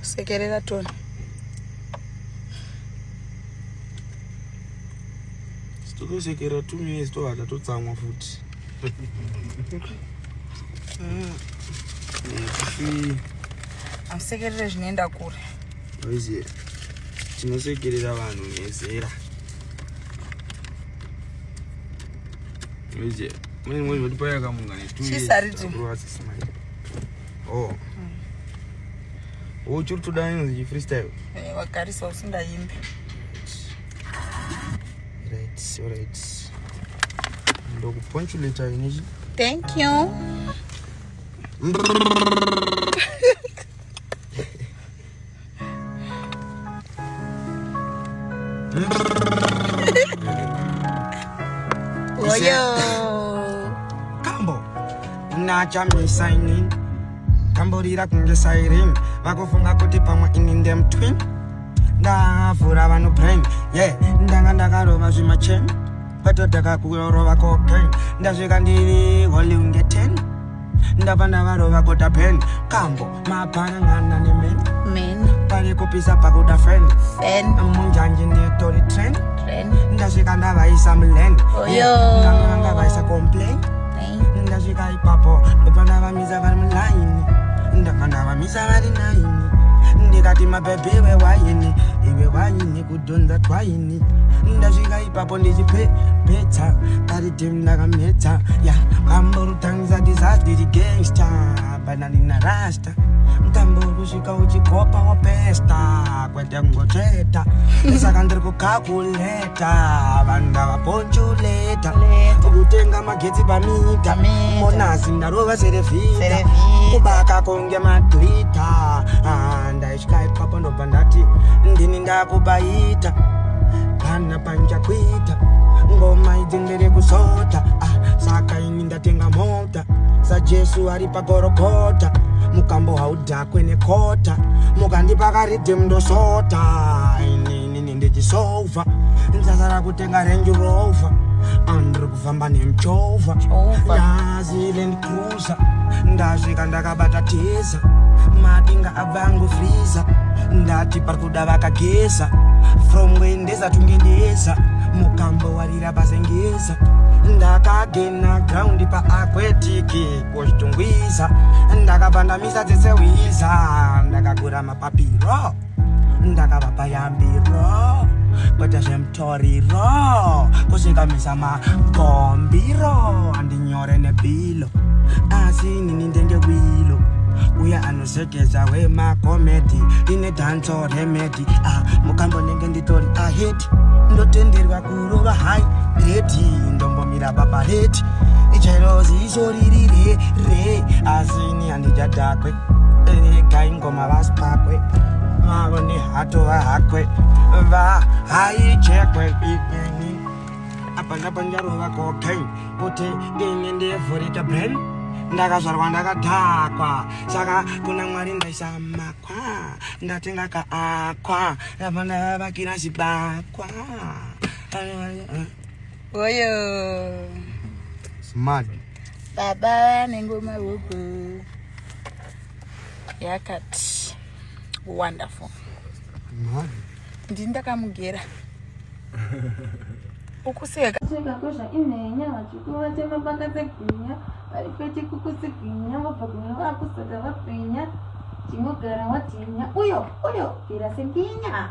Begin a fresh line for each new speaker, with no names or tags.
Sekerera toni.
Stoko sekera 2 minutes to hata to tsamwa futhi.
Amsekerere zvinoenda kure.
Oiziye. Tinosekerera vanhu nezera. Oiziye. Mune mwe kuti paya kamunga ne 2 years.
Chisariti.
Oh. Uchuri todainzi freestyle.
Wakarisa usingaimbi.
Right, alright. Ndokupunctuate inichi.
Thank you. Oyo.
Kambo. Nacha me signing. Kambo rira kunge siren. Vakufunga kuti pamwe in them twin. Ndavhura vano brain. Yeah, ndakarova zvimachen. Patotaka kurova cocaine. Ndasvika ndiri holy unge 10. Ndabva ndavarova kota pen. Kambo mapanangana nemen. Pari kupisa pakuda friend. Munjanji nditori trend. Ndasvika ndavaisa mlen. Ndavaisa complain. Ndasvika ipapo ndobva ndavamisa vari mulaini. Ndabva ndavamisa vari 9. Ndikati mabebe iwe waini kudhonza twaini. Ndasvika ipapo ndichipetsa pari tim ndakametsa. Kambo rutangisa disastiri gangsta bananina rasta. Mtambo kusvika uchikopa wapesta kwete kungotsveta. Saka ndiri kukakuleta vanhu ndavaponchuleta. Kutenga magetsi pamita monazi ndarova serevhita. Kubaka konge madrita. Ndaisvika ipapo ndobva ndati ndini ndakubaita. Pana panja kuita ngoma idzi ndiri kusota. Saka ini ndatenga mota sajesu ari pagorogota. Mukambo haudhakwe nekota mukandipa karidhi ndosota. Ini ndichisova ndasara kutenga Range Rover. Andiri kufamba nemchovha yazi Land Cruiser. Ndasvika ndakabata teza madinga abangu freezer. Ndati parikuda vakageza from wendeza tungendeza. Mukambo warira pasengeza. Ndakagena ground pa aquatic kochitungwiza. Ndakapandamisa tsesewiza. Ndakagura mapapiro ndakavapa yambiro kwete zvemtoriro kusvikamisa magombiro. Andinyore nebhilo asi nini ndenge wilo. Uya anosekeza wemakomedi ine danzo remedi. Mukambo nenge nditori aheti ndotenderwa kurova hai reti. Ndombomira babareti icherozi isoririre re. Asini handijadhakwe gaingoma vasipakwe. Mavo ni hato vahakwe vahaichekwe ikweni. Apa ndapanjarova cocaine kuti ini ndivhurika brain. Ndakazvarwa ndakadhakwa saka kuna Mwari ndaisa makwa. Ndatenga kaakwa ndabva ndavakira zibakwa.
Oyo.
Smart.
Baba nengoma huku. Yakati. Wonderful. Ndindakamugera. Ukuseka.
Kosha inenya vachikuva tema pakatseginya vari pechikukutsiginya vabvakunya vakusaka vapenya chinogara watinya uyo ira senginya.